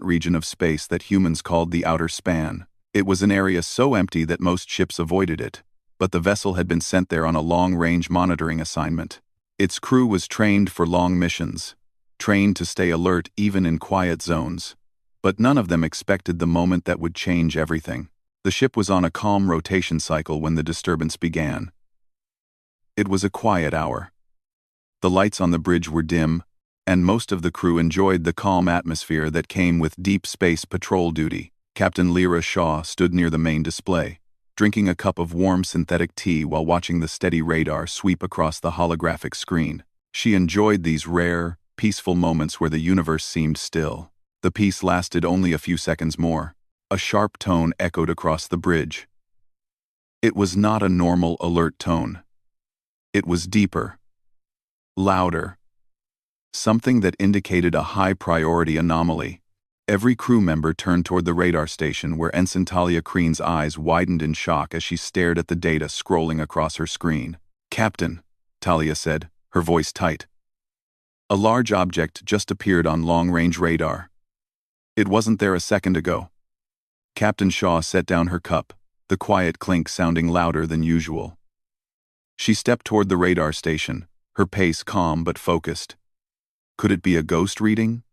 silent region of space that humans called the outer span. It was an area so empty that most ships avoided it, but the vessel had been sent there on a long-range monitoring assignment. Its crew was trained for long missions, trained to stay alert even in quiet zones. But none of them expected the moment that would change everything. The ship was on a calm rotation cycle when the disturbance began. It was a quiet hour. The lights on the bridge were dim, and most of the crew enjoyed the calm atmosphere that came with deep space patrol duty. Captain Lyra Shaw stood near the main display, drinking a cup of warm synthetic tea while watching the steady radar sweep across the holographic screen. She enjoyed these rare, peaceful moments where the universe seemed still. The peace lasted only a few seconds more. A sharp tone echoed across the bridge. It was not a normal alert tone. It was deeper, louder, something that indicated a high-priority anomaly. Every crew member turned toward the radar station where Ensign Talia Kreen's eyes widened in shock as she stared at the data scrolling across her screen. "Captain," Talia said, her voice tight. A large object just appeared on long-range radar. It wasn't there a second ago. Captain Shaw set down her cup, the quiet clink sounding louder than usual. She stepped toward the radar station, her pace calm but focused. Could it be a ghost reading?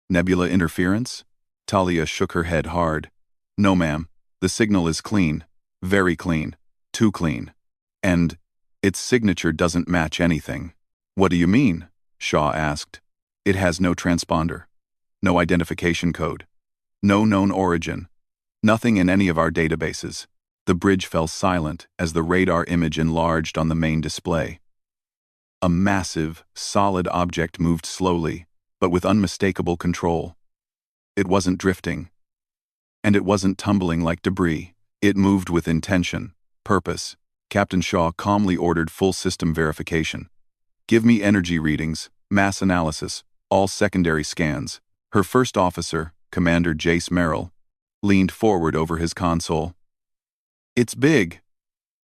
Nebula interference? Talia shook her head hard. "No, ma'am. The signal is clean. Very clean. Too clean. And its signature doesn't match anything." "What do you mean?" Shaw asked. "It has no transponder. No identification code. No known origin. Nothing in any of our databases." The bridge fell silent as the radar image enlarged on the main display. A massive, solid object moved slowly, but with unmistakable control. It wasn't drifting. And it wasn't tumbling like debris. It moved with intention, purpose. Captain Shaw calmly ordered full system verification. "Give me energy readings, mass analysis, all secondary scans." Her first officer, Commander Jace Merrill, leaned forward over his console. "It's big,"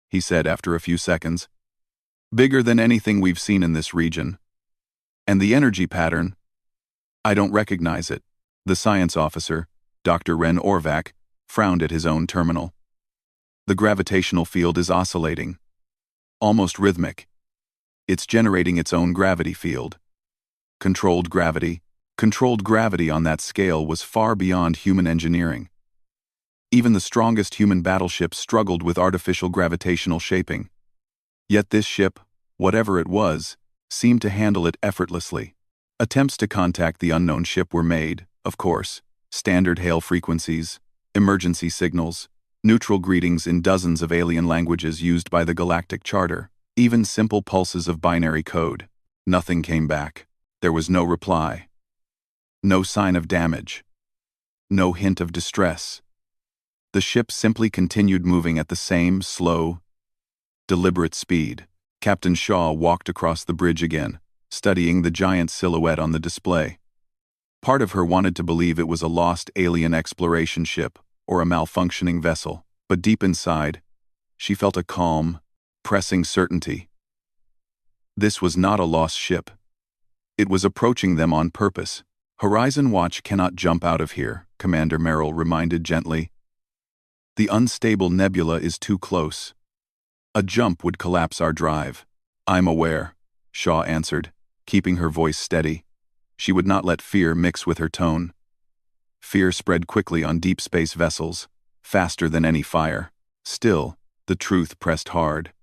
he said after a few seconds. "Bigger than anything we've seen in this region. And the energy pattern, I don't recognize it." The science officer, Dr. Ren Orvac, frowned at his own terminal. "The gravitational field is oscillating. Almost rhythmic. It's generating its own gravity field. Controlled gravity. Controlled gravity on that scale was far beyond human engineering. Even the strongest human battleships struggled with artificial gravitational shaping. Yet this ship, whatever it was, seemed to handle it effortlessly. Attempts to contact the unknown ship were made, of course. Standard hail frequencies, emergency signals, neutral greetings in dozens of alien languages used by the Galactic Charter, even simple pulses of binary code. Nothing came back. There was no reply. No sign of damage. No hint of distress. The ship simply continued moving at the same slow, deliberate speed. Captain Shaw walked across the bridge again, studying the giant silhouette on the display. Part of her wanted to believe it was a lost alien exploration ship or a malfunctioning vessel, but deep inside, she felt a calm, pressing certainty. This was not a lost ship. It was approaching them on purpose. "Horizon Watch cannot jump out of here," Commander Merrill reminded gently. "The unstable nebula is too close. A jump would collapse our drive." "I'm aware," Shaw answered, keeping her voice steady. She would not let fear mix with her tone. Fear spread quickly on deep space vessels, faster than any fire. Still, the truth pressed hard.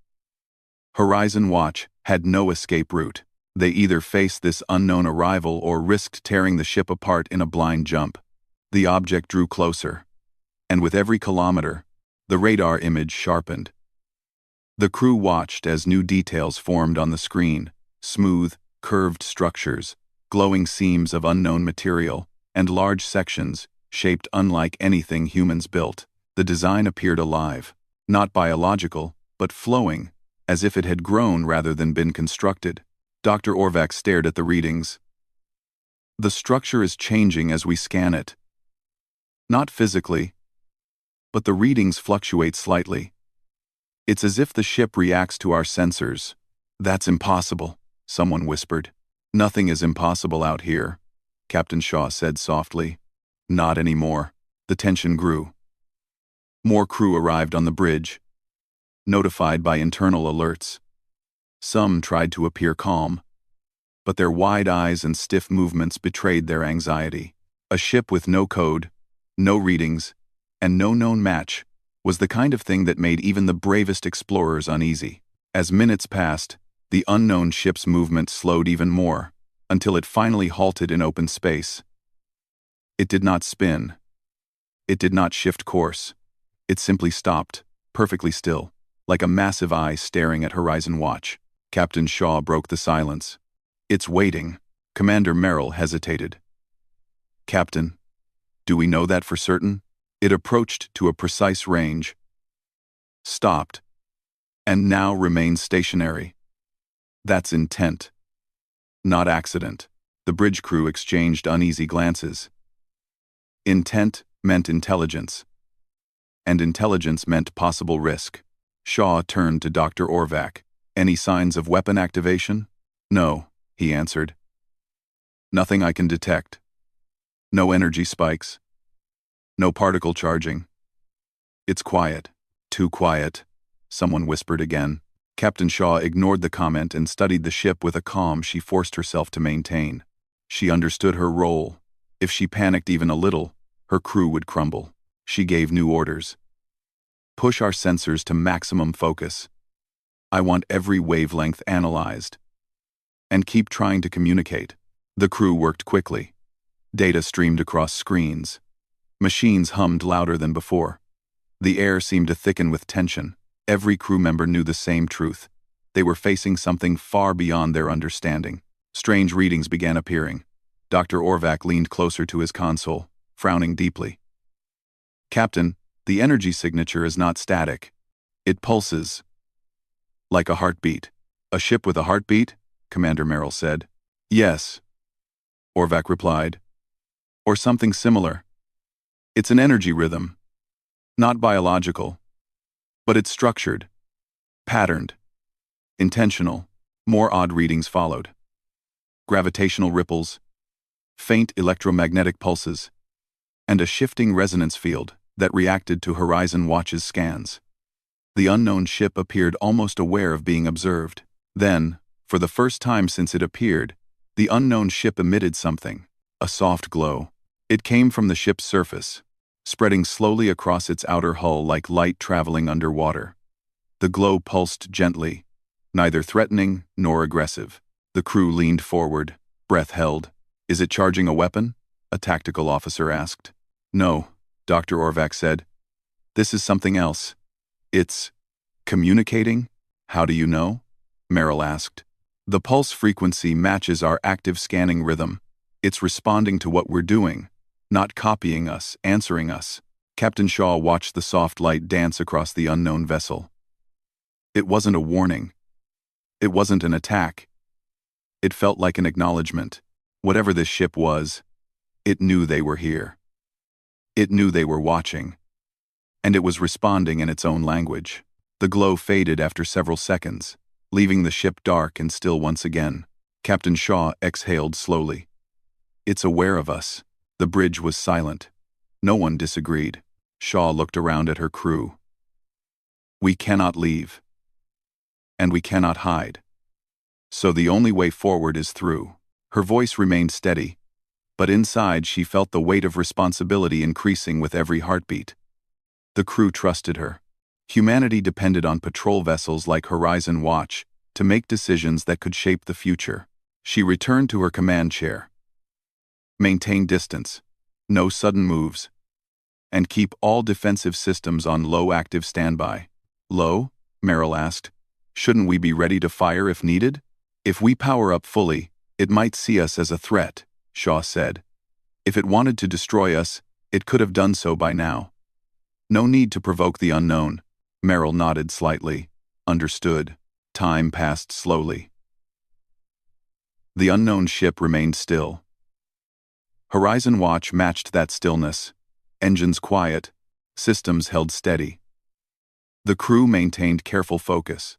Horizon Watch had no escape route. They either faced this unknown arrival or risked tearing the ship apart in a blind jump. The object drew closer, and with every kilometer, the radar image sharpened. The crew watched as new details formed on the screen: smooth, curved structures, glowing seams of unknown material, and large sections shaped unlike anything humans built. The design appeared alive, not biological, but flowing, as if it had grown rather than been constructed. Dr. Orvac stared at the readings. "The structure is changing as we scan it. Not physically, but the readings fluctuate slightly. It's as if the ship reacts to our sensors." "That's impossible," someone whispered. "Nothing is impossible out here," Captain Shaw said softly. Not anymore. The tension grew. More crew arrived on the bridge, notified by internal alerts. Some tried to appear calm, but their wide eyes and stiff movements betrayed their anxiety. A ship with no code, no readings, and no known match was the kind of thing that made even the bravest explorers uneasy. As minutes passed, the unknown ship's movement slowed even more, until it finally halted in open space. It did not spin. It did not shift course. It simply stopped, perfectly still, like a massive eye staring at Horizon Watch. Captain Shaw broke the silence. "It's waiting." Commander Merrill hesitated. "Captain, do we know that for certain?" It approached to a precise range, stopped, and now remains stationary. That's intent, not accident. The bridge crew exchanged uneasy glances. Intent meant intelligence, and intelligence meant possible risk. Shaw turned to Dr. Orvac. "Any signs of weapon activation?" "No," he answered. "Nothing I can detect. No energy spikes. No particle charging. It's quiet." "Too quiet," someone whispered again. Captain Shaw ignored the comment and studied the ship with a calm she forced herself to maintain. She understood her role. If she panicked even a little, her crew would crumble. She gave new orders. "Push our sensors to maximum focus. I want every wavelength analyzed. And keep trying to communicate." The crew worked quickly. Data streamed across screens. Machines hummed louder than before. The air seemed to thicken with tension. Every crew member knew the same truth. They were facing something far beyond their understanding. Strange readings began appearing. Dr. Orvac leaned closer to his console, frowning deeply. "Captain, the energy signature is not static. It pulses. Like a heartbeat." "A ship with a heartbeat?" Commander Merrill said. "Yes," Orvac replied. "Or something similar. It's an energy rhythm. Not biological. But it's structured, patterned, intentional." More odd readings followed. Gravitational ripples, faint electromagnetic pulses, and a shifting resonance field that reacted to Horizon Watch's scans. The unknown ship appeared almost aware of being observed. Then, for the first time since it appeared, the unknown ship emitted something, a soft glow. It came from the ship's surface, spreading slowly across its outer hull like light traveling underwater. The glow pulsed gently, neither threatening nor aggressive. The crew leaned forward, breath held. "Is it charging a weapon?" a tactical officer asked. "No," Dr. Orvac said. "This is something else. It's communicating." "How do you know?" Merrill asked. "The pulse frequency matches our active scanning rhythm. It's responding to what we're doing, not copying us, answering us." Captain Shaw watched the soft light dance across the unknown vessel. It wasn't a warning. It wasn't an attack. It felt like an acknowledgement. Whatever this ship was, it knew they were here. It knew they were watching. And it was responding in its own language. The glow faded after several seconds, leaving the ship dark and still once again. Captain Shaw exhaled slowly. "It's aware of us." The bridge was silent. No one disagreed. Shaw looked around at her crew. "We cannot leave. And we cannot hide. So the only way forward is through." Her voice remained steady, but inside she felt the weight of responsibility increasing with every heartbeat. The crew trusted her. Humanity depended on patrol vessels like Horizon Watch to make decisions that could shape the future. She returned to her command chair. "Maintain distance, no sudden moves, and keep all defensive systems on low active standby." "Low?" Merrill asked. "Shouldn't we be ready to fire if needed?" "If we power up fully, it might see us as a threat," Shaw said. "If it wanted to destroy us, it could have done so by now. No need to provoke the unknown." Merrill nodded slightly. "Understood." Time passed slowly. The unknown ship remained still. Horizon Watch matched that stillness. Engines quiet, systems held steady. The crew maintained careful focus.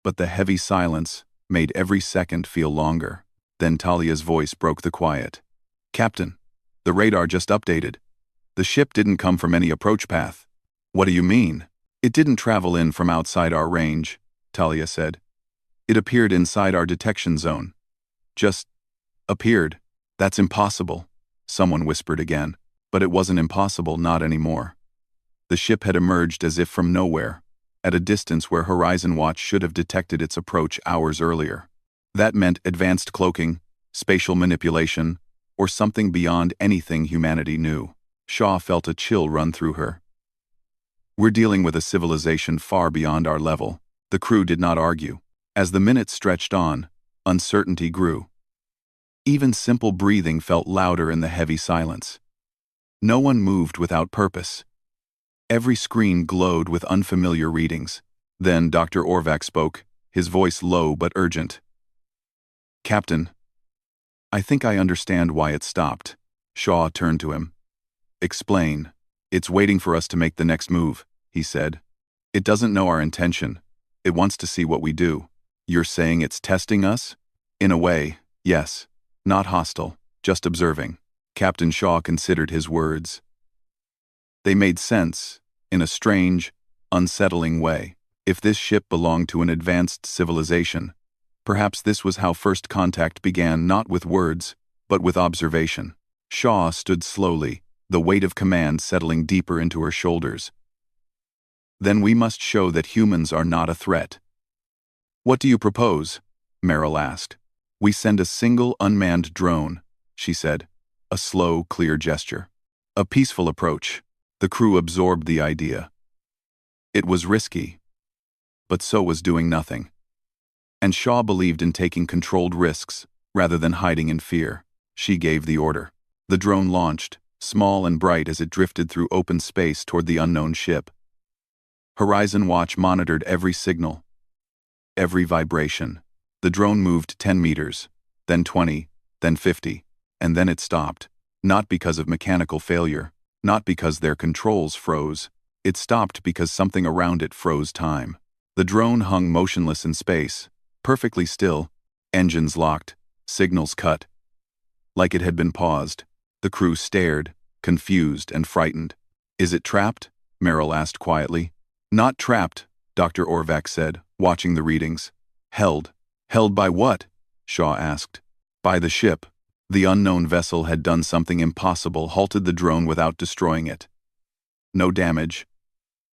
But the heavy silence made every second feel longer. Then Talia's voice broke the quiet. "Captain, The radar just updated. The ship didn't come from any approach path. What do you mean? It didn't travel in from outside our range, Talia said. It appeared inside our detection zone. Just appeared. That's impossible, someone whispered again. But it wasn't impossible, not anymore. The ship had emerged as if from nowhere, at a distance where Horizon Watch should have detected its approach hours earlier. That meant advanced cloaking, spatial manipulation, or something beyond anything humanity knew. Shaw felt a chill run through her. We're dealing with a civilization far beyond our level. The crew did not argue. As the minutes stretched on, uncertainty grew. Even simple breathing felt louder in the heavy silence. No one moved without purpose. Every screen glowed with unfamiliar readings. Then Dr. Orvac spoke, his voice low but urgent. Captain, I think I understand why it stopped. Shaw turned to him. Explain. It's waiting for us to make the next move, he said. It doesn't know our intention. It wants to see what we do. You're saying it's testing us? In a way, yes. Not hostile, just observing. Captain Shaw considered his words. They made sense, in a strange, unsettling way. If this ship belonged to an advanced civilization, perhaps this was how first contact began, not with words, but with observation. Shaw stood slowly, the weight of command settling deeper into her shoulders. Then we must show that humans are not a threat. What do you propose? Merrill asked. We send a single unmanned drone, she said. A slow, clear gesture. A peaceful approach. The crew absorbed the idea. It was risky, but so was doing nothing. And Shaw believed in taking controlled risks, rather than hiding in fear. She gave the order. The drone launched, small and bright as it drifted through open space toward the unknown ship. Horizon Watch monitored every signal, every vibration. The drone moved 10 meters, then 20, then 50, and then it stopped. Not because of mechanical failure, not because their controls froze. It stopped because something around it froze time. The drone hung motionless in space, perfectly still, engines locked, signals cut. Like it had been paused. The crew stared, confused and frightened. Is it trapped? Merrill asked quietly. Not trapped, Dr. Orvac said, watching the readings. Held. Held by what? Shaw asked. By the ship. The unknown vessel had done something impossible, halted the drone without destroying it. No damage.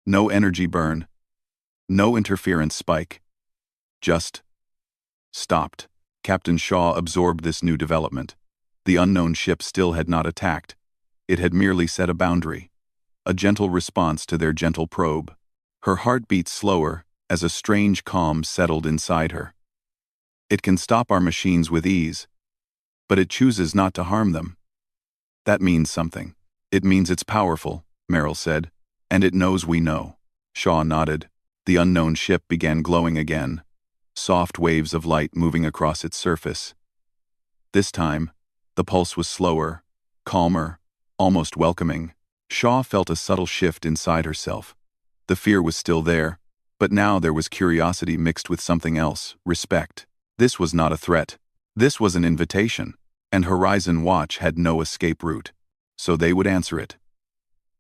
No energy burn. No interference spike. Just stopped. Captain Shaw absorbed this new development. The unknown ship still had not attacked. It had merely set a boundary. A gentle response to their gentle probe. Her heart beat slower as a strange calm settled inside her. It can stop our machines with ease, but it chooses not to harm them. That means something. It means it's powerful, Merrill said, and it knows we know. Shaw nodded. The unknown ship began glowing again, soft waves of light moving across its surface. This time, the pulse was slower, calmer, almost welcoming. Shaw felt a subtle shift inside herself. The fear was still there, but now there was curiosity mixed with something else, respect. This was not a threat. This was an invitation, and Horizon Watch had no escape route, so they would answer it.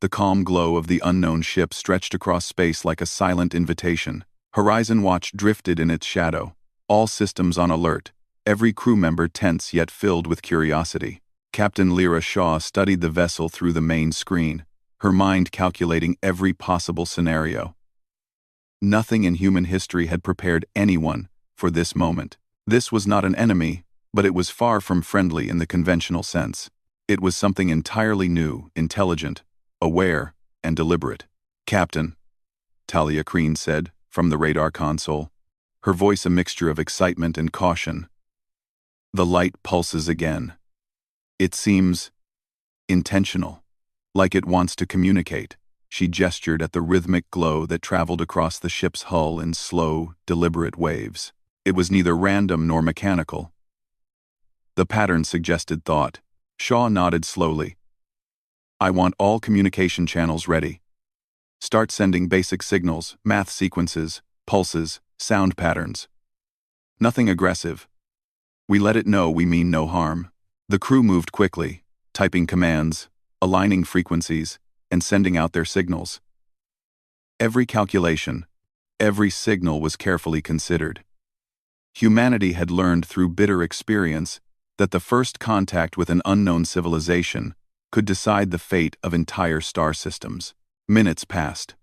The calm glow of the unknown ship stretched across space like a silent invitation. Horizon Watch drifted in its shadow, all systems on alert, every crew member tense yet filled with curiosity. Captain Lyra Shaw studied the vessel through the main screen, her mind calculating every possible scenario. Nothing in human history had prepared anyone for this moment. This was not an enemy, but it was far from friendly in the conventional sense. It was something entirely new, intelligent, aware, and deliberate. Captain, Talia Crean said, from the radar console, her voice a mixture of excitement and caution. The light pulses again. It seems intentional, like it wants to communicate. She gestured at the rhythmic glow that traveled across the ship's hull in slow, deliberate waves. It was neither random nor mechanical. The pattern suggested thought. Shaw nodded slowly. I want all communication channels ready. Start sending basic signals, math sequences, pulses, sound patterns. Nothing aggressive. We let it know we mean no harm. The crew moved quickly, typing commands, aligning frequencies, and sending out their signals. Every calculation, every signal was carefully considered. Humanity had learned through bitter experience that the first contact with an unknown civilization could decide the fate of entire star systems. Minutes passed.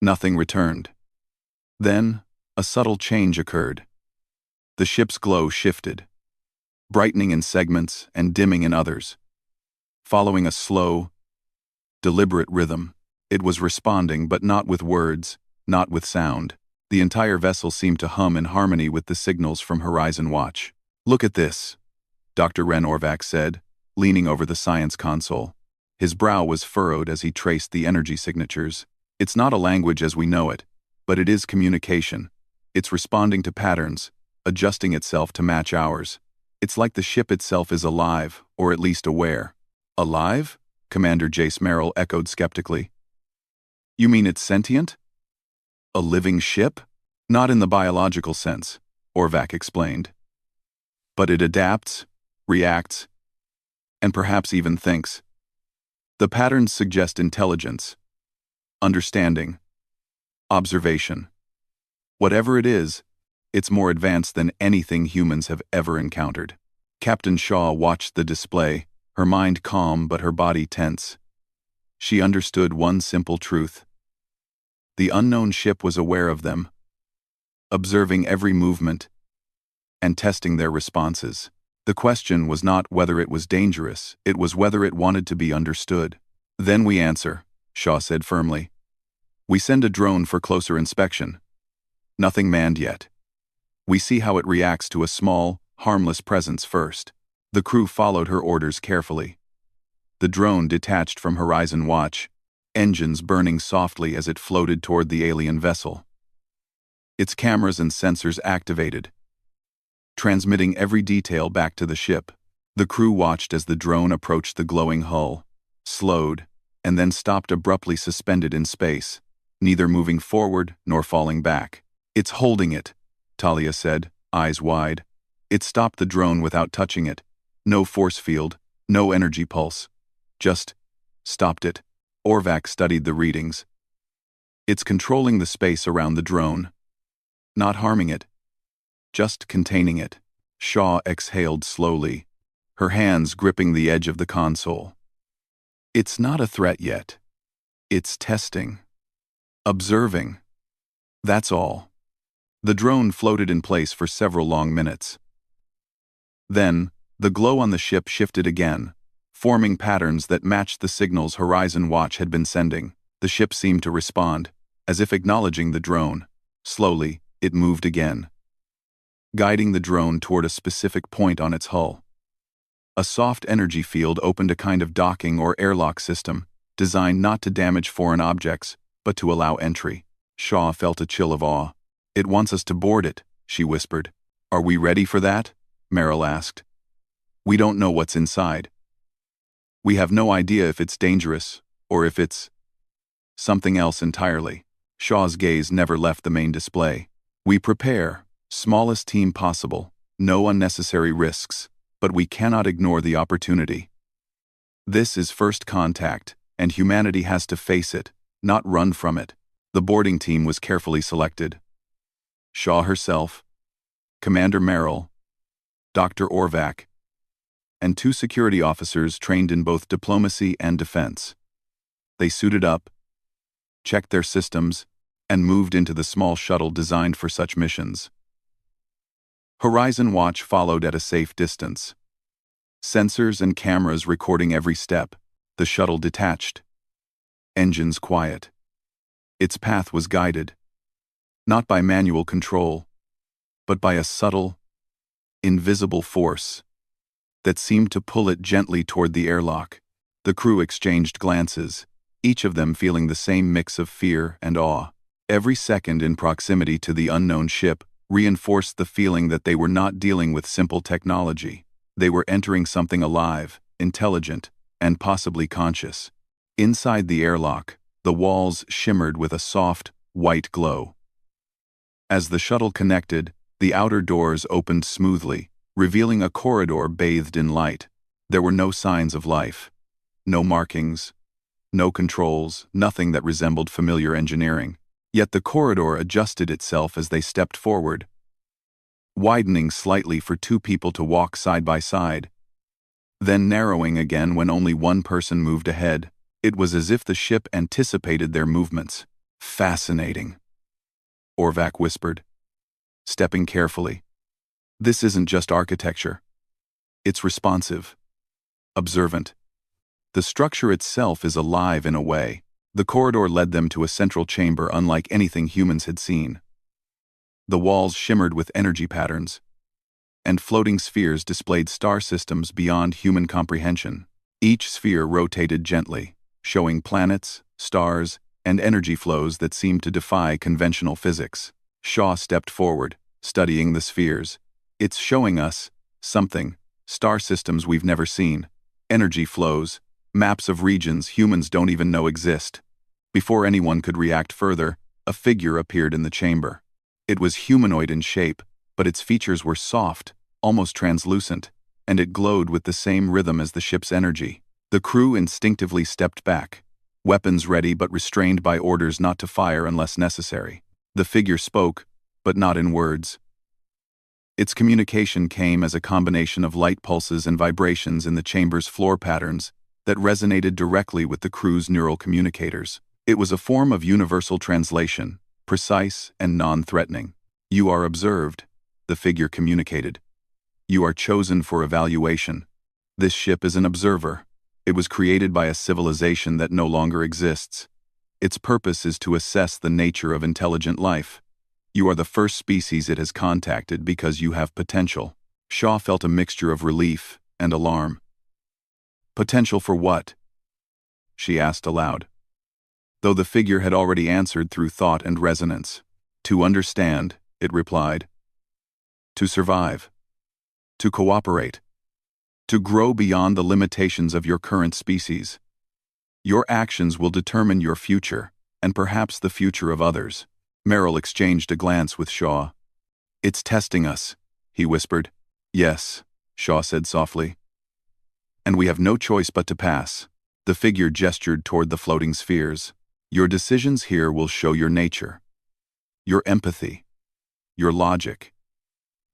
Nothing returned. Then, a subtle change occurred. The ship's glow shifted, brightening in segments and dimming in others. Following a slow, deliberate rhythm, it was responding, but not with words, not with sound. The entire vessel seemed to hum in harmony with the signals from Horizon Watch. "Look at this," Dr. Ren Orvac said, leaning over the science console. His brow was furrowed as he traced the energy signatures. "It's not a language as we know it, but it is communication. It's responding to patterns, adjusting itself to match ours. It's like the ship itself is alive, or at least aware." "Alive?" Commander Jace Merrill echoed skeptically. "You mean it's sentient? A living ship?" "Not in the biological sense," Orvac explained. "But it adapts, reacts, and perhaps even thinks. The patterns suggest intelligence, understanding, observation. Whatever it is, it's more advanced than anything humans have ever encountered." Captain Shaw watched the display, her mind calm but her body tense. She understood one simple truth. The unknown ship was aware of them, observing every movement, and testing their responses. The question was not whether it was dangerous, it was whether it wanted to be understood. "Then we answer," Shaw said firmly. "We send a drone for closer inspection. Nothing manned yet. We see how it reacts to a small, harmless presence first." The crew followed her orders carefully. The drone detached from Horizon Watch, engines burning softly as it floated toward the alien vessel. Its cameras and sensors activated, transmitting every detail back to the ship. The crew watched as the drone approached the glowing hull, slowed, and then stopped abruptly, suspended in space, neither moving forward nor falling back. "It's holding it," Talia said, eyes wide. It stopped the drone without touching it. No force field, no energy pulse. Just stopped it. Orvac studied the readings. "It's controlling the space around the drone. Not harming it. Just containing it." Shaw exhaled slowly, her hands gripping the edge of the console. "It's not a threat yet. It's testing. Observing. That's all." The drone floated in place for several long minutes. Then, the glow on the ship shifted again, forming patterns that matched the signals Horizon Watch had been sending. The ship seemed to respond, as if acknowledging the drone. Slowly, it moved again, guiding the drone toward a specific point on its hull. A soft energy field opened a kind of docking or airlock system, designed not to damage foreign objects, but to allow entry. Shaw felt a chill of awe. "It wants us to board it," she whispered. "Are we ready for that?" Merrill asked. "We don't know what's inside. We have no idea if it's dangerous, or if it's something else entirely." Shaw's gaze never left the main display. "We prepare, smallest team possible, no unnecessary risks, but we cannot ignore the opportunity. This is first contact, and humanity has to face it, not run from it." The boarding team was carefully selected. Shaw herself, Commander Merrill, Dr. Orvac, and 2 security officers trained in both diplomacy and defense. They suited up, checked their systems, and moved into the small shuttle designed for such missions. Horizon Watch followed at a safe distance. Sensors and cameras recording every step. The shuttle detached. Engines quiet. Its path was guided, not by manual control, but by a subtle, invisible force that seemed to pull it gently toward the airlock. The crew exchanged glances, each of them feeling the same mix of fear and awe. Every second in proximity to the unknown ship reinforced the feeling that they were not dealing with simple technology. They were entering something alive, intelligent, and possibly conscious. Inside the airlock, the walls shimmered with a soft, white glow. As the shuttle connected, the outer doors opened smoothly, revealing a corridor bathed in light. There were no signs of life, no markings, no controls, nothing that resembled familiar engineering. Yet the corridor adjusted itself as they stepped forward, widening slightly for two people to walk side by side, then narrowing again when only one person moved ahead. It was as if the ship anticipated their movements. Fascinating, Orvac whispered, stepping carefully. This isn't just architecture. It's responsive, observant. The structure itself is alive in a way. The corridor led them to a central chamber unlike anything humans had seen. The walls shimmered with energy patterns, and floating spheres displayed star systems beyond human comprehension. Each sphere rotated gently, showing planets, stars, and energy flows that seemed to defy conventional physics. Shaw stepped forward, studying the spheres. It's showing us something, star systems we've never seen, energy flows, maps of regions humans don't even know exist. Before anyone could react further, a figure appeared in the chamber. It was humanoid in shape, but its features were soft, almost translucent, and it glowed with the same rhythm as the ship's energy. The crew instinctively stepped back, weapons ready but restrained by orders not to fire unless necessary. The figure spoke, but not in words. Its communication came as a combination of light pulses and vibrations in the chamber's floor patterns that resonated directly with the crew's neural communicators. It was a form of universal translation, precise and non-threatening. You are observed, the figure communicated. You are chosen for evaluation. This ship is an observer. It was created by a civilization that no longer exists. Its purpose is to assess the nature of intelligent life. You are the first species it has contacted because you have potential. Shaw felt a mixture of relief and alarm. Potential for what? She asked aloud, though the figure had already answered through thought and resonance. To understand, it replied. To survive. To cooperate. To grow beyond the limitations of your current species. Your actions will determine your future, and perhaps the future of others. Merrill exchanged a glance with Shaw. It's testing us, he whispered. Yes, Shaw said softly. And we have no choice but to pass. The figure gestured toward the floating spheres. Your decisions here will show your nature, your empathy, your logic,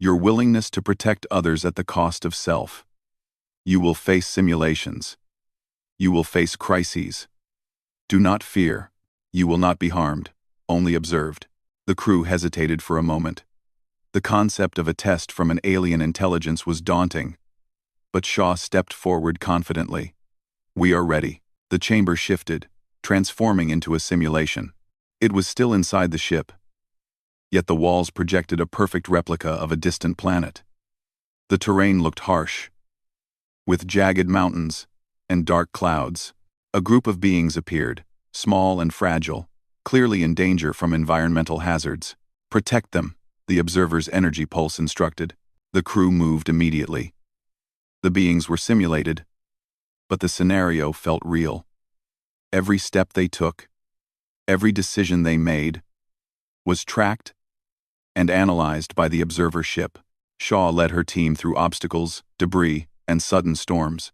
your willingness to protect others at the cost of self. You will face simulations. You will face crises. Do not fear. You will not be harmed, only observed. The crew hesitated for a moment. The concept of a test from an alien intelligence was daunting, but Shaw stepped forward confidently. We are ready. The chamber shifted, transforming into a simulation. It was still inside the ship, yet the walls projected a perfect replica of a distant planet. The terrain looked harsh, with jagged mountains and dark clouds. A group of beings appeared, small and fragile, clearly in danger from environmental hazards. Protect them, the observer's energy pulse instructed. The crew moved immediately. The beings were simulated, but the scenario felt real. Every step they took, every decision they made, was tracked and analyzed by the observer ship. Shaw led her team through obstacles, debris, and sudden storms.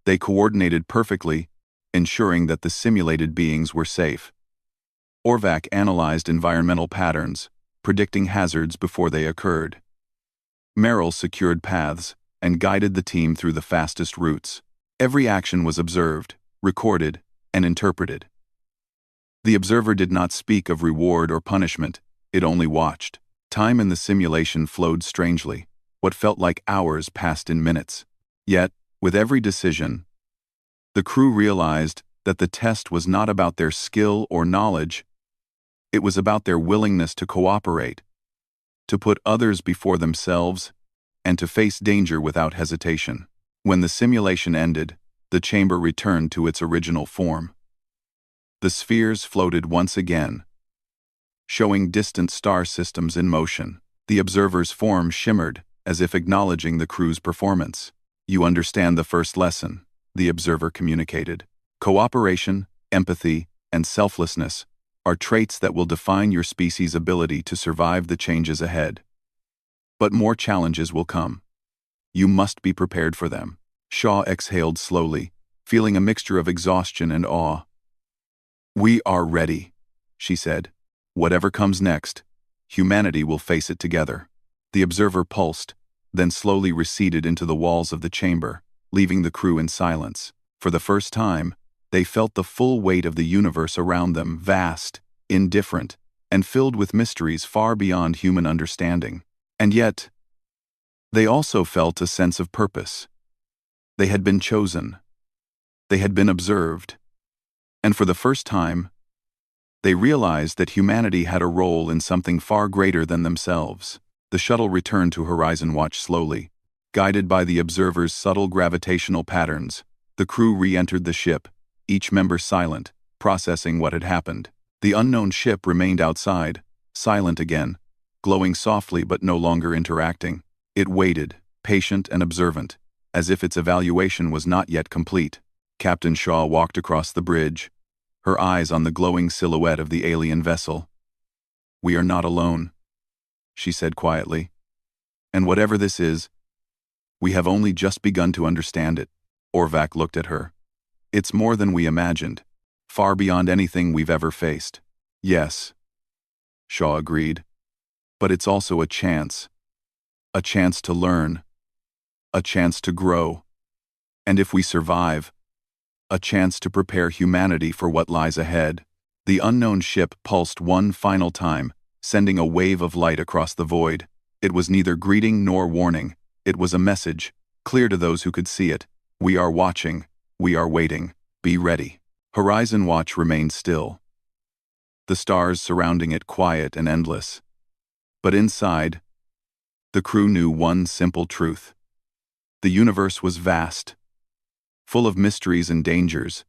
They coordinated perfectly, ensuring that the simulated beings were safe. Orvac analyzed environmental patterns, predicting hazards before they occurred. Merrill secured paths and guided the team through the fastest routes. Every action was observed, recorded, and interpreted. The observer did not speak of reward or punishment, it only watched. Time in the simulation flowed strangely. What felt like hours passed in minutes. Yet, with every decision, the crew realized that the test was not about their skill or knowledge. It was about their willingness to cooperate, to put others before themselves, and to face danger without hesitation. When the simulation ended, the chamber returned to its original form. The spheres floated once again, showing distant star systems in motion. The observer's form shimmered, as if acknowledging the crew's performance. You understand the first lesson, the observer communicated. Cooperation, empathy, and selflessness are traits that will define your species' ability to survive the changes ahead. But more challenges will come. You must be prepared for them. Shaw exhaled slowly, feeling a mixture of exhaustion and awe. "We are ready," she said. "Whatever comes next, humanity will face it together." The observer pulsed, then slowly receded into the walls of the chamber, leaving the crew in silence. For the first time, they felt the full weight of the universe around them, vast, indifferent, and filled with mysteries far beyond human understanding. And yet, they also felt a sense of purpose. They had been chosen. They had been observed. And for the first time, they realized that humanity had a role in something far greater than themselves. The shuttle returned to Horizon Watch slowly. Guided by the observer's subtle gravitational patterns, the crew re-entered the ship, each member silent, processing what had happened. The unknown ship remained outside, silent again, glowing softly but no longer interacting. It waited, patient and observant, as if its evaluation was not yet complete. Captain Shaw walked across the bridge, her eyes on the glowing silhouette of the alien vessel. "We are not alone," she said quietly. "And whatever this is, we have only just begun to understand it." Orvac looked at her. "It's more than we imagined, far beyond anything we've ever faced." "Yes," Shaw agreed. "But it's also a chance to learn, a chance to grow, and if we survive, a chance to prepare humanity for what lies ahead." The unknown ship pulsed one final time, sending a wave of light across the void. It was neither greeting nor warning. It was a message, clear to those who could see it. "We are watching. We are waiting. Be ready." Horizon Watch remained still, the stars surrounding it quiet and endless. But inside, the crew knew one simple truth. The universe was vast, full of mysteries and dangers,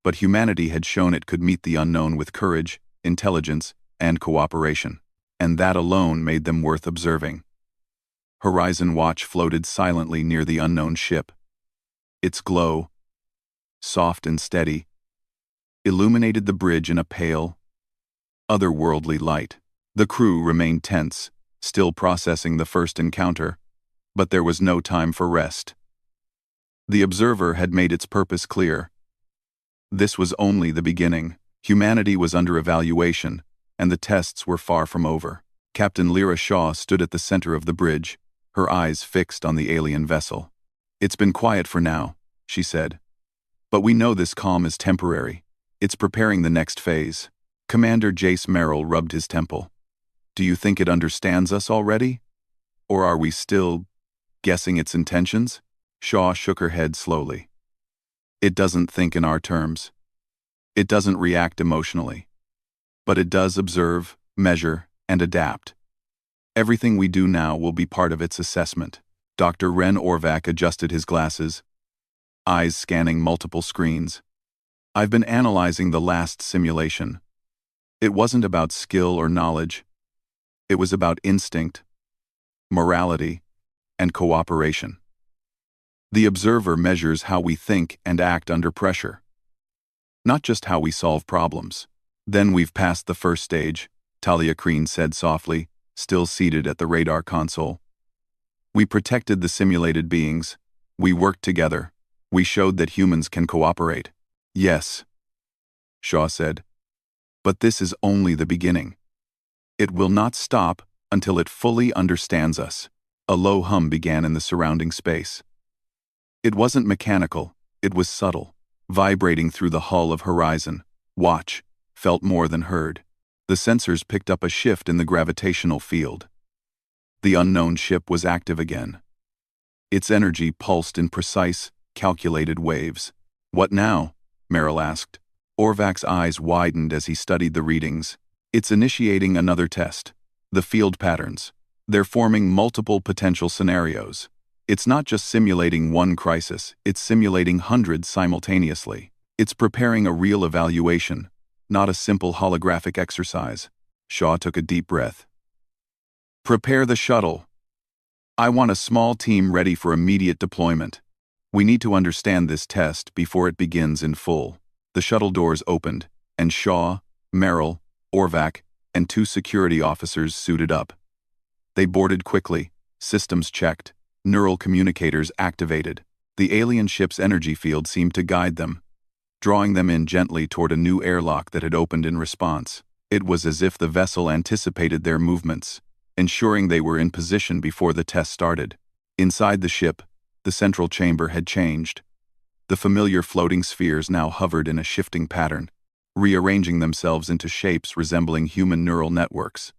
but humanity had shown it could meet the unknown with courage, intelligence, and cooperation. And that alone made them worth observing. Horizon Watch floated silently near the unknown ship. Its glow, soft and steady, illuminated the bridge in a pale, otherworldly light. The crew remained tense, still processing the first encounter, but there was no time for rest. The observer had made its purpose clear. This was only the beginning. Humanity was under evaluation, and the tests were far from over. Captain Lyra Shaw stood at the center of the bridge, her eyes fixed on the alien vessel. "It's been quiet for now," she said. "But we know this calm is temporary. It's preparing the next phase." Commander Jace Merrill rubbed his temple. "Do you think it understands us already? Or are we still guessing its intentions?" Shaw shook her head slowly. "It doesn't think in our terms. It doesn't react emotionally. But it does observe, measure, and adapt. Everything we do now will be part of its assessment." Dr. Ren Orvac adjusted his glasses, eyes scanning multiple screens. "I've been analyzing the last simulation. It wasn't about skill or knowledge. It was about instinct, morality, and cooperation. The observer measures how we think and act under pressure, not just how we solve problems." "Then we've passed the first stage," Talia Kreen said softly, still seated at the radar console. "We protected the simulated beings. We worked together. We showed that humans can cooperate." "Yes," Shaw said. "But this is only the beginning. It will not stop until it fully understands us." A low hum began in the surrounding space. It wasn't mechanical, it was subtle, vibrating through the hull of Horizon Watch, felt more than heard. The sensors picked up a shift in the gravitational field. The unknown ship was active again. Its energy pulsed in precise, calculated waves. "What now?" Merrill asked. Orvac's eyes widened as he studied the readings. "It's initiating another test. The field patterns. They're forming multiple potential scenarios. It's not just simulating one crisis, it's simulating hundreds simultaneously. It's preparing a real evaluation, not a simple holographic exercise." Shaw took a deep breath. "Prepare the shuttle. I want a small team ready for immediate deployment. We need to understand this test before it begins in full." The shuttle doors opened, and Shaw, Merrill, Orvac, and 2 security officers suited up. They boarded quickly, systems checked, neural communicators activated. The alien ship's energy field seemed to guide them, drawing them in gently toward a new airlock that had opened in response. It was as if the vessel anticipated their movements, ensuring they were in position before the test started. Inside the ship, the central chamber had changed. The familiar floating spheres now hovered in a shifting pattern, rearranging themselves into shapes resembling human neural networks.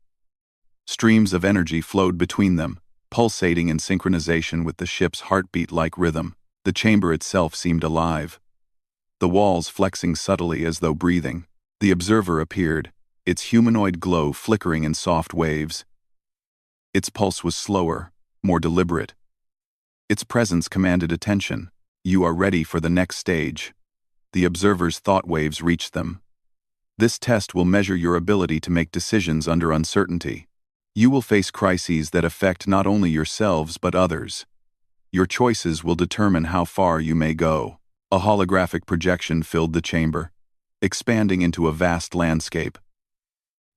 Streams of energy flowed between them, pulsating in synchronization with the ship's heartbeat-like rhythm. The chamber itself seemed alive, the walls flexing subtly as though breathing. The observer appeared, its humanoid glow flickering in soft waves. Its pulse was slower, more deliberate. Its presence commanded attention. You are ready for the next stage. The observer's thought waves reached them. This test will measure your ability to make decisions under uncertainty. You will face crises that affect not only yourselves but others. Your choices will determine how far you may go. A holographic projection filled the chamber, expanding into a vast landscape.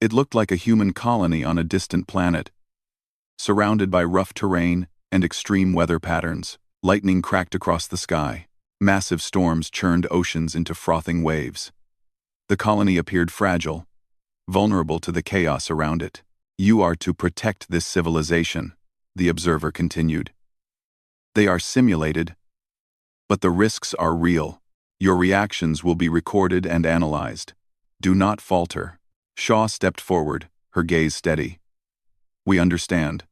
It looked like a human colony on a distant planet, surrounded by rough terrain and extreme weather patterns. Lightning cracked across the sky. Massive storms churned oceans into frothing waves. The colony appeared fragile, vulnerable to the chaos around it. You are to protect this civilization, the observer continued. They are simulated, but the risks are real. Your reactions will be recorded and analyzed. Do not falter. Shaw stepped forward, her gaze steady. We understand.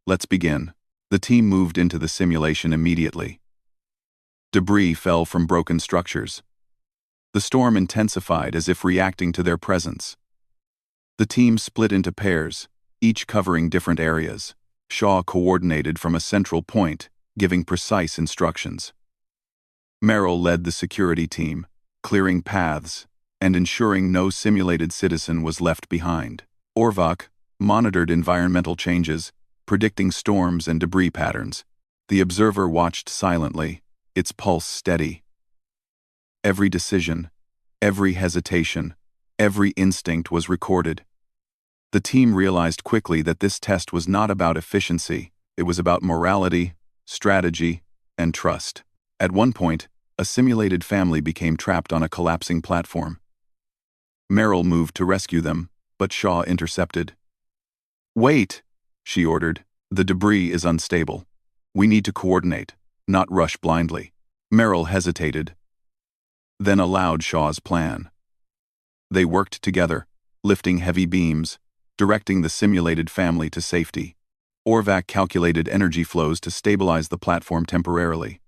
Let's begin. The team moved into the simulation immediately. Debris fell from broken structures. The storm intensified as if reacting to their presence. The team split into pairs, each covering different areas. Shaw coordinated from a central point, giving precise instructions. Merrill led the security team, clearing paths and ensuring no simulated citizen was left behind. Orvak monitored environmental changes, predicting storms and debris patterns. The observer watched silently, its pulse steady. Every decision, every hesitation, every instinct was recorded. The team realized quickly that this test was not about efficiency, it was about morality, strategy, and trust. At one point, a simulated family became trapped on a collapsing platform. Merrill moved to rescue them, but Shaw intercepted. Wait, she ordered. The debris is unstable. We need to coordinate, not rush blindly. Merrill hesitated, then allowed Shaw's plan. They worked together, lifting heavy beams, directing the simulated family to safety. Orvak calculated energy flows to stabilize the platform temporarily.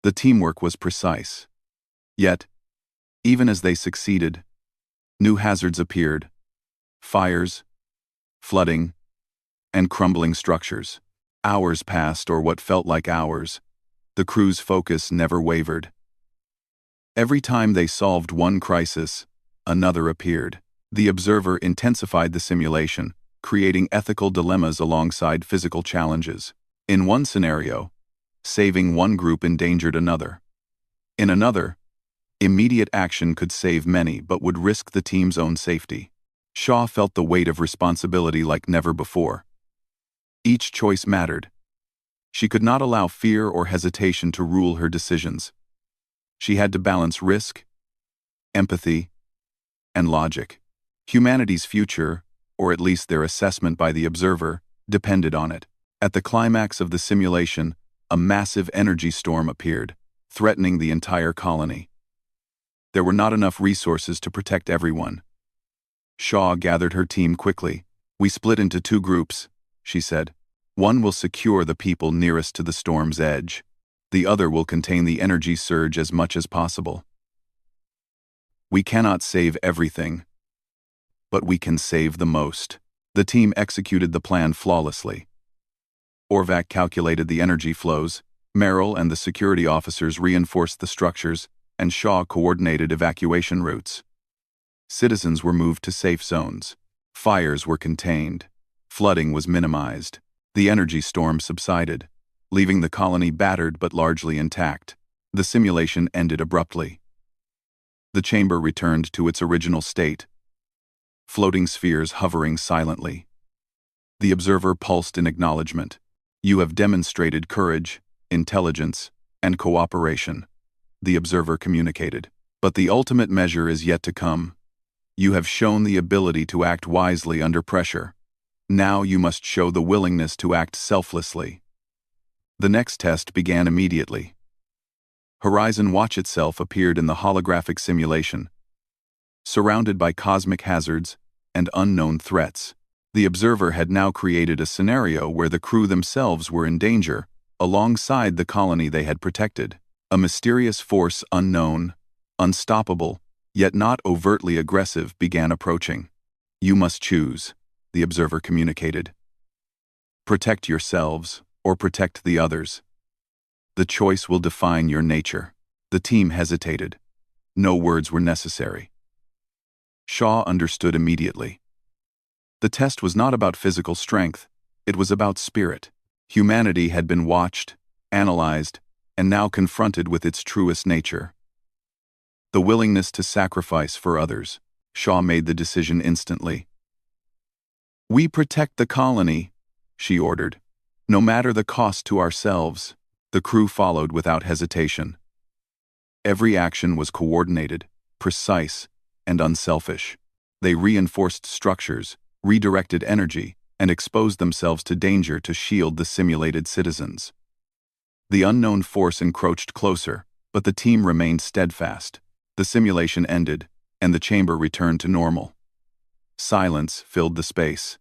The teamwork was precise. Yet, even as they succeeded, new hazards appeared. Fires, flooding, and crumbling structures. Hours passed, or what felt like hours. The crew's focus never wavered. Every time they solved one crisis, another appeared. The observer intensified the simulation, creating ethical dilemmas alongside physical challenges. In one scenario, saving one group endangered another. In another, immediate action could save many but would risk the team's own safety. Shaw felt the weight of responsibility like never before. Each choice mattered. She could not allow fear or hesitation to rule her decisions. She had to balance risk, empathy, and logic. Humanity's future, or at least their assessment by the observer, depended on it. At the climax of the simulation, a massive energy storm appeared, threatening the entire colony. There were not enough resources to protect everyone. Shaw gathered her team quickly. We split into two groups, she said. One will secure the people nearest to the storm's edge. The other will contain the energy surge as much as possible. We cannot save everything, but we can save the most. The team executed the plan flawlessly. Orvak calculated the energy flows, Merrill and the security officers reinforced the structures, and Shaw coordinated evacuation routes. Citizens were moved to safe zones. Fires were contained. Flooding was minimized. The energy storm subsided, leaving the colony battered but largely intact. The simulation ended abruptly. The chamber returned to its original state, floating spheres hovering silently. The observer pulsed in acknowledgement. You have demonstrated courage, intelligence, and cooperation, the observer communicated. But the ultimate measure is yet to come. You have shown the ability to act wisely under pressure. Now you must show the willingness to act selflessly. The next test began immediately. Horizon Watch itself appeared in the holographic simulation, surrounded by cosmic hazards and unknown threats. The observer had now created a scenario where the crew themselves were in danger, alongside the colony they had protected. A mysterious force, unknown, unstoppable, yet not overtly aggressive, began approaching. You must choose, the observer communicated. Protect yourselves, or protect the others. The choice will define your nature. The team hesitated. No words were necessary. Shaw understood immediately. The test was not about physical strength, it was about spirit. Humanity had been watched, analyzed, and now confronted with its truest nature. The willingness to sacrifice for others. Shaw made the decision instantly. We protect the colony, she ordered, no matter the cost to ourselves. The crew followed without hesitation. Every action was coordinated, precise, and unselfish. They reinforced structures, redirected energy, and exposed themselves to danger to shield the simulated citizens. The unknown force encroached closer, but the team remained steadfast. The simulation ended, and the chamber returned to normal. Silence filled the space.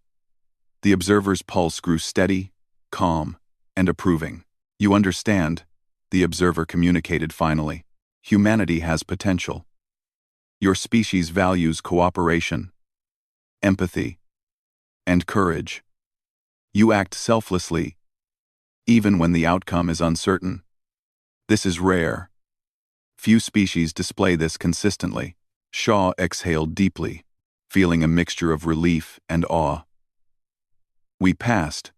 The observer's pulse grew steady, calm, and approving. You understand, the observer communicated finally. Humanity has potential. Your species values cooperation, empathy, and courage. You act selflessly, even when the outcome is uncertain. This is rare. Few species display this consistently. Shaw exhaled deeply, feeling a mixture of relief and awe. We passed.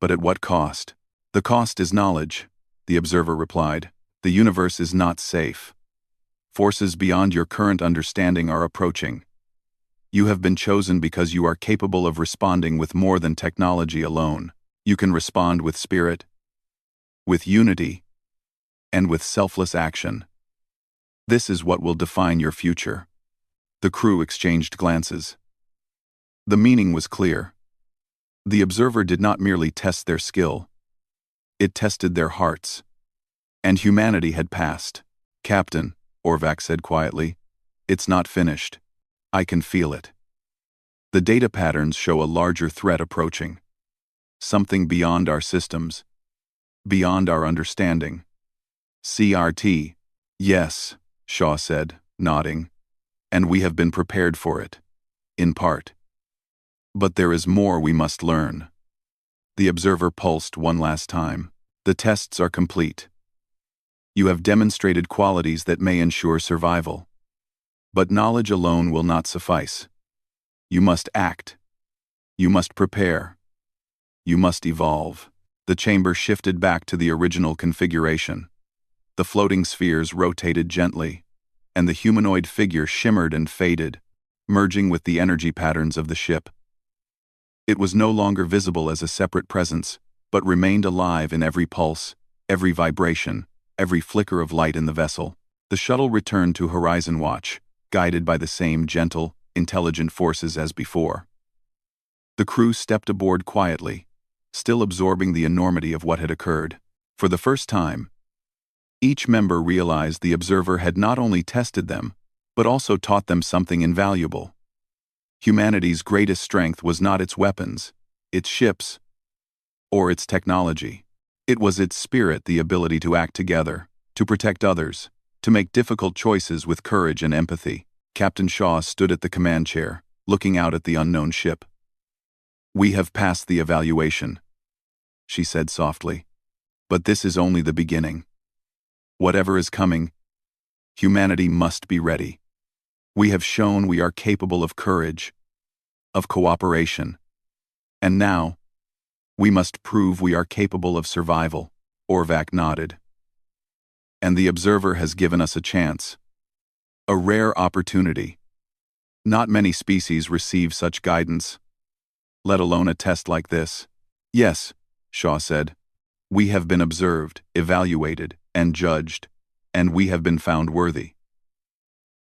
But at what cost? The cost is knowledge, the observer replied. The universe is not safe. Forces beyond your current understanding are approaching. You have been chosen because you are capable of responding with more than technology alone. You can respond with spirit, with unity, and with selfless action. This is what will define your future. The crew exchanged glances. The meaning was clear. The observer did not merely test their skill. It tested their hearts. And humanity had passed. Captain, Orvac said quietly, it's not finished. I can feel it. The data patterns show a larger threat approaching. Something beyond our systems. Beyond our understanding. CRT. Yes, Shaw said, nodding. And we have been prepared for it. In part. But there is more we must learn. The observer pulsed one last time. The tests are complete. You have demonstrated qualities that may ensure survival. But knowledge alone will not suffice. You must act. You must prepare. You must evolve. The chamber shifted back to the original configuration. The floating spheres rotated gently, and the humanoid figure shimmered and faded, merging with the energy patterns of the ship. It was no longer visible as a separate presence, but remained alive in every pulse, every vibration, every flicker of light in the vessel. The shuttle returned to Horizon Watch, guided by the same gentle, intelligent forces as before. The crew stepped aboard quietly, still absorbing the enormity of what had occurred. For the first time, each member realized the observer had not only tested them, but also taught them something invaluable. Humanity's greatest strength was not its weapons, its ships, or its technology. It was its spirit, the ability to act together, to protect others, to make difficult choices with courage and empathy. Captain Shaw stood at the command chair, looking out at the unknown ship. We have passed the evaluation, she said softly. But this is only the beginning. Whatever is coming, humanity must be ready. We have shown we are capable of courage, of cooperation. And now, we must prove we are capable of survival. Orvac nodded. And the observer has given us a chance. A rare opportunity. Not many species receive such guidance, let alone a test like this. Yes, Shaw said. We have been observed, evaluated, and judged, and we have been found worthy.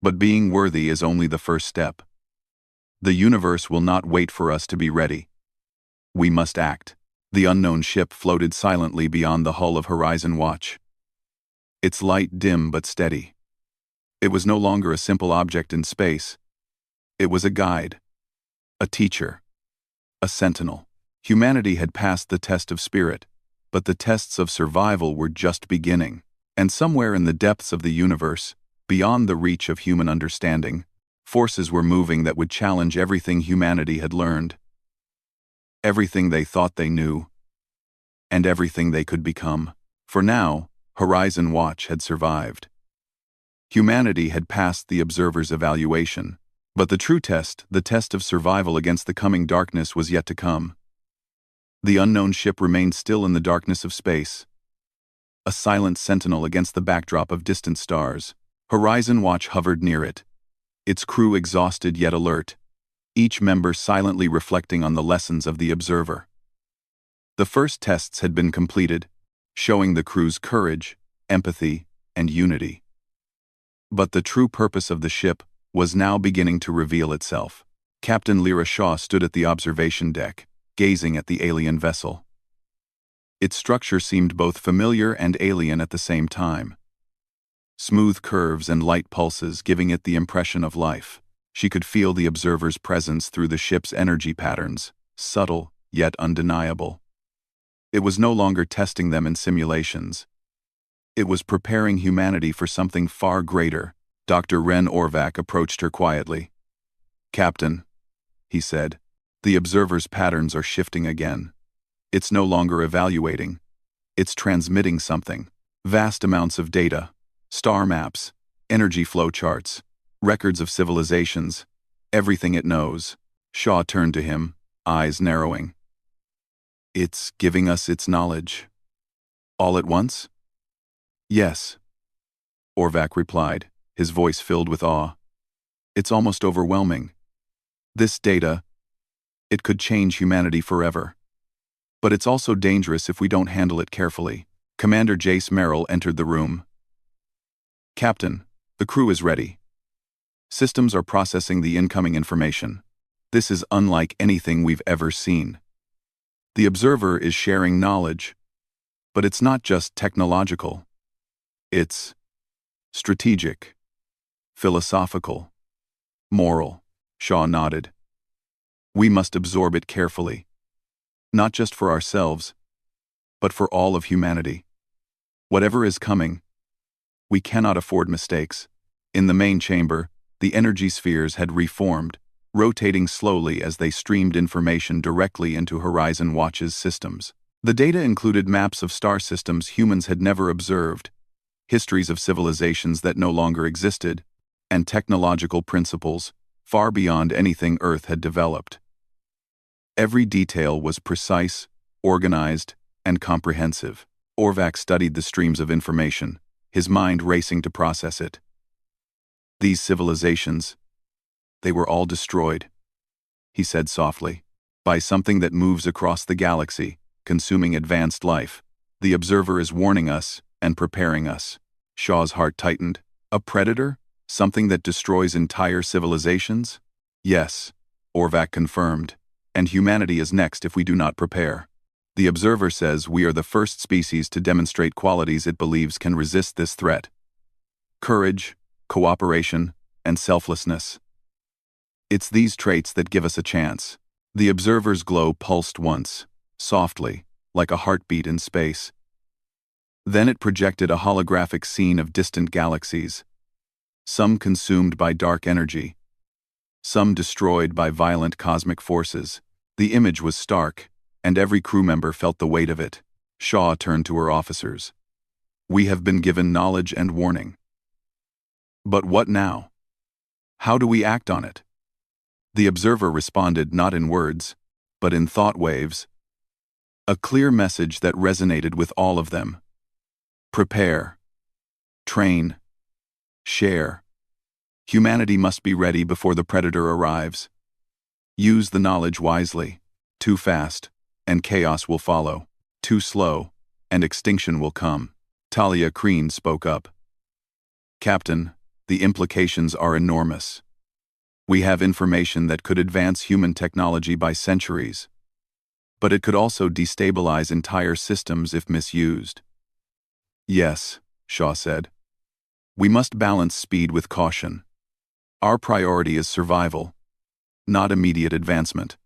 But being worthy is only the first step. The universe will not wait for us to be ready. We must act. The unknown ship floated silently beyond the hull of Horizon Watch. Its light dim but steady. It was no longer a simple object in space. It was a guide, a teacher, a sentinel. Humanity had passed the test of spirit, but the tests of survival were just beginning. And somewhere in the depths of the universe, beyond the reach of human understanding, forces were moving that would challenge everything humanity had learned, everything they thought they knew, and everything they could become. For now, Horizon Watch had survived. Humanity had passed the observer's evaluation, but the true test, the test of survival against the coming darkness, was yet to come. The unknown ship remained still in the darkness of space, a silent sentinel against the backdrop of distant stars. Horizon Watch hovered near it, its crew exhausted yet alert, each member silently reflecting on the lessons of the observer. The first tests had been completed, showing the crew's courage, empathy, and unity. But the true purpose of the ship was now beginning to reveal itself. Captain Lyra Shaw stood at the observation deck, gazing at the alien vessel. Its structure seemed both familiar and alien at the same time. Smooth curves and light pulses giving it the impression of life. She could feel the observer's presence through the ship's energy patterns, subtle yet undeniable. It was no longer testing them in simulations. It was preparing humanity for something far greater. Dr. Ren Orvac approached her quietly. "Captain," he said, "the observer's patterns are shifting again. It's no longer evaluating. It's transmitting something. Vast amounts of data, star maps, energy flow charts, records of civilizations, everything it knows." Shaw turned to him, eyes narrowing. "It's giving us its knowledge. All at once?" "Yes," Orvac replied, his voice filled with awe. "It's almost overwhelming. This data, it could change humanity forever. But it's also dangerous if we don't handle it carefully." Commander Jace Merrill entered the room. "Captain, the crew is ready. Systems are processing the incoming information. This is unlike anything we've ever seen. The observer is sharing knowledge, but it's not just technological. It's strategic, philosophical, moral." Shaw nodded. "We must absorb it carefully, not just for ourselves, but for all of humanity. Whatever is coming, we cannot afford mistakes." In the main chamber, the energy spheres had reformed, rotating slowly as they streamed information directly into Horizon Watch's systems. The data included maps of star systems humans had never observed, histories of civilizations that no longer existed, and technological principles far beyond anything Earth had developed. Every detail was precise, organized, and comprehensive. Orvac studied the streams of information, his mind racing to process it. "These civilizations, they were all destroyed," he said softly, "by something that moves across the galaxy, consuming advanced life. The observer is warning us and preparing us." Shaw's heart tightened. "A predator? Something that destroys entire civilizations?" "Yes," Orvac confirmed, "and humanity is next if we do not prepare. The observer says we are the first species to demonstrate qualities it believes can resist this threat: courage, cooperation, and selflessness. It's these traits that give us a chance." The observer's glow pulsed once, softly, like a heartbeat in space. Then it projected a holographic scene of distant galaxies, some consumed by dark energy, some destroyed by violent cosmic forces. The image was stark, and every crew member felt the weight of it. Shaw turned to her officers. "We have been given knowledge and warning. But what now? How do we act on it?" The observer responded not in words, but in thought waves. A clear message that resonated with all of them. Prepare. Train. Share. Humanity must be ready before the predator arrives. Use the knowledge wisely. Too fast, and chaos will follow. Too slow, and extinction will come. Talia Crean spoke up. Captain, the implications are enormous. We have information that could advance human technology by centuries, but it could also destabilize entire systems if misused. Yes, Shaw said. We must balance speed with caution. Our priority is survival, not immediate advancement.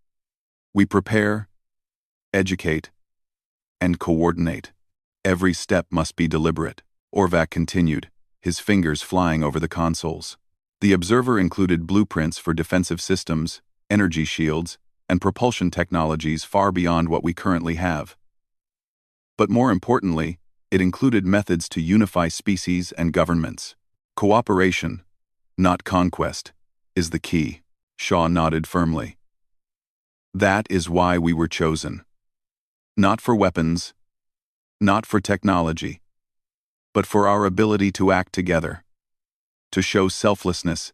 We prepare, educate, and coordinate. Every step must be deliberate, Orvac continued, his fingers flying over the consoles. The observer included blueprints for defensive systems, energy shields, and propulsion technologies far beyond what we currently have. But more importantly, it included methods to unify species and governments. Cooperation, not conquest, is the key. Shaw nodded firmly. That is why we were chosen. Not for weapons, not for technology, but for our ability to act together, to show selflessness,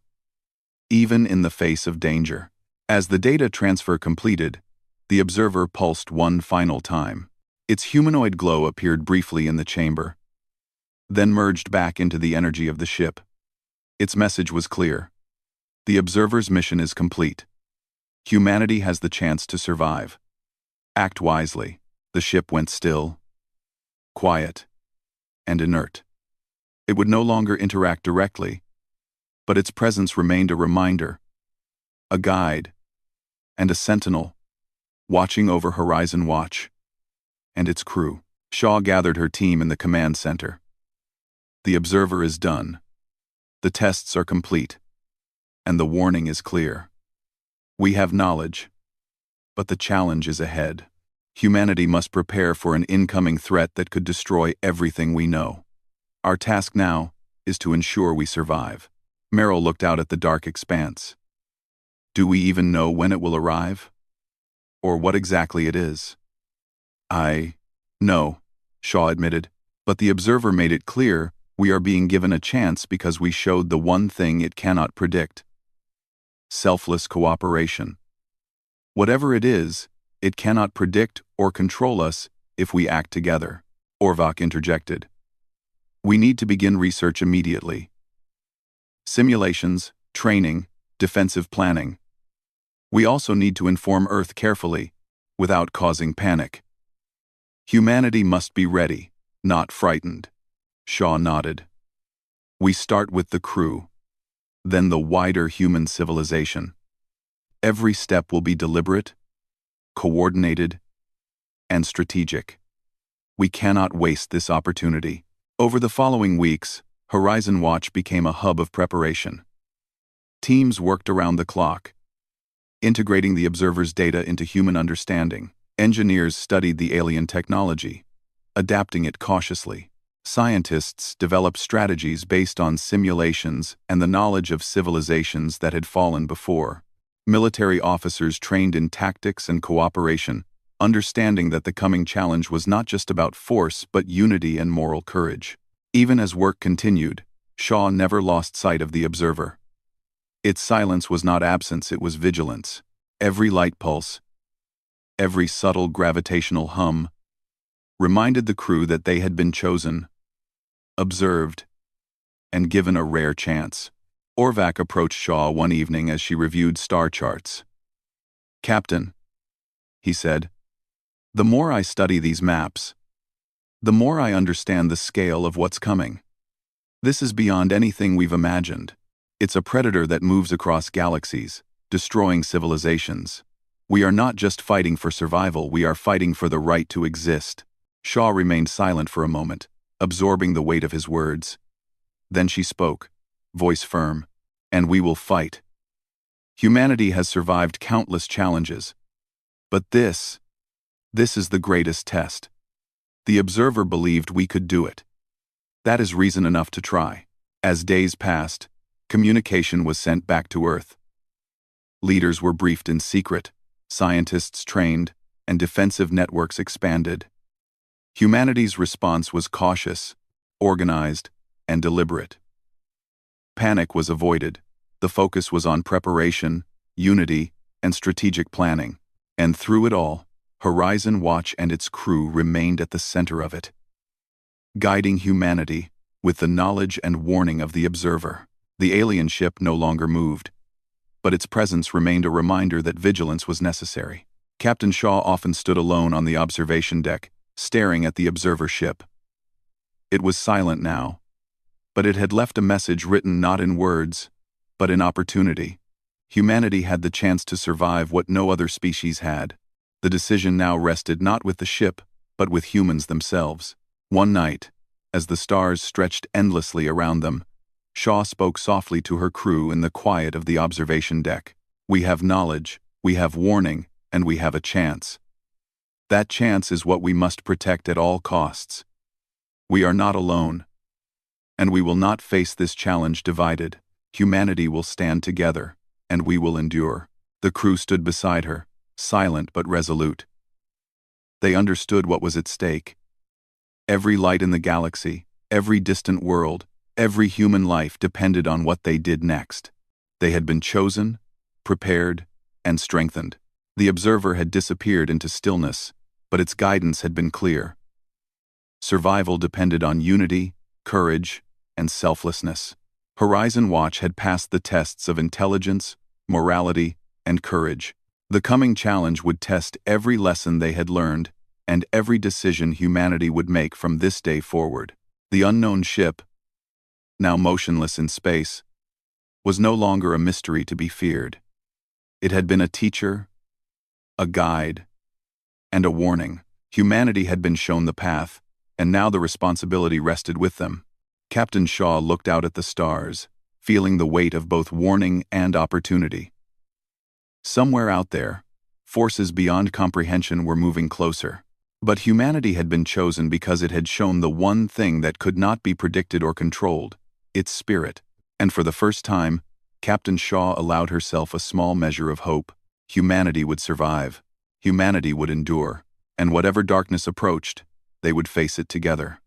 even in the face of danger. As the data transfer completed, the observer pulsed one final time. Its humanoid glow appeared briefly in the chamber, then merged back into the energy of the ship. Its message was clear. The observer's mission is complete. Humanity has the chance to survive. Act wisely. The ship went still, quiet, and inert. It would no longer interact directly, but its presence remained a reminder, a guide, and a sentinel, watching over Horizon Watch and its crew. Shaw gathered her team in the command center. The observer is done. The tests are complete, and the warning is clear. We have knowledge, but the challenge is ahead. Humanity must prepare for an incoming threat that could destroy everything we know. Our task now is to ensure we survive. Merrill looked out at the dark expanse. Do we even know when it will arrive? Or what exactly it is? No, Shaw admitted, but the observer made it clear we are being given a chance because we showed the one thing it cannot predict. Selfless cooperation. Whatever it is, it cannot predict or control us if we act together, Orvac interjected. We need to begin research immediately. Simulations, training, defensive planning. We also need to inform Earth carefully, without causing panic. Humanity must be ready, not frightened. Shaw nodded. We start with the crew, then the wider human civilization. Every step will be deliberate, coordinated, and strategic. We cannot waste this opportunity. Over the following weeks, Horizon Watch became a hub of preparation. Teams worked around the clock, integrating the observer's data into human understanding. Engineers studied the alien technology, adapting it cautiously. Scientists developed strategies based on simulations and the knowledge of civilizations that had fallen before. Military officers trained in tactics and cooperation, understanding that the coming challenge was not just about force but unity and moral courage. Even as work continued, Shaw never lost sight of the observer. Its silence was not absence, it was vigilance. Every light pulse, every subtle gravitational hum, reminded the crew that they had been chosen, observed, and given a rare chance. Orvac approached Shaw one evening as she reviewed star charts. Captain, he said, the more I study these maps, the more I understand the scale of what's coming. This is beyond anything we've imagined. It's a predator that moves across galaxies, destroying civilizations. We are not just fighting for survival, we are fighting for the right to exist. Shaw remained silent for a moment, absorbing the weight of his words. Then she spoke, voice firm, and we will fight. Humanity has survived countless challenges. But this is the greatest test. The observer believed we could do it. That is reason enough to try. As days passed, communication was sent back to Earth. Leaders were briefed in secret, scientists trained, and defensive networks expanded. Humanity's response was cautious, organized, and deliberate. Panic was avoided. The focus was on preparation, unity, and strategic planning. And through it all, Horizon Watch and its crew remained at the center of it. guiding humanity with the knowledge and warning of the observer. The alien ship no longer moved, but its presence remained a reminder that vigilance was necessary. Captain Shaw often stood alone on the observation deck, staring at the observer ship. It was silent now, but it had left a message written not in words, but in opportunity. Humanity had the chance to survive what no other species had. The decision now rested not with the ship, but with humans themselves. One night, as the stars stretched endlessly around them, Shaw spoke softly to her crew in the quiet of the observation deck. "We have knowledge, we have warning, and we have a chance. That chance is what we must protect at all costs. We are not alone, and we will not face this challenge divided. Humanity will stand together, and we will endure." The crew stood beside her, silent but resolute. They understood what was at stake. Every light in the galaxy, every distant world, every human life depended on what they did next. They had been chosen, prepared, and strengthened. The observer had disappeared into stillness, but its guidance had been clear. Survival depended on unity, courage, and selflessness. Horizon Watch had passed the tests of intelligence, morality, and courage. The coming challenge would test every lesson they had learned and every decision humanity would make from this day forward. The unknown ship, now motionless in space, was no longer a mystery to be feared. It had been a teacher, a guide, and a warning. Humanity had been shown the path, and now the responsibility rested with them. Captain Shaw looked out at the stars, feeling the weight of both warning and opportunity. Somewhere out there, forces beyond comprehension were moving closer. But humanity had been chosen because it had shown the one thing that could not be predicted or controlled, its spirit. And for the first time, Captain Shaw allowed herself a small measure of hope. Humanity would survive. Humanity would endure. And whatever darkness approached, they would face it together.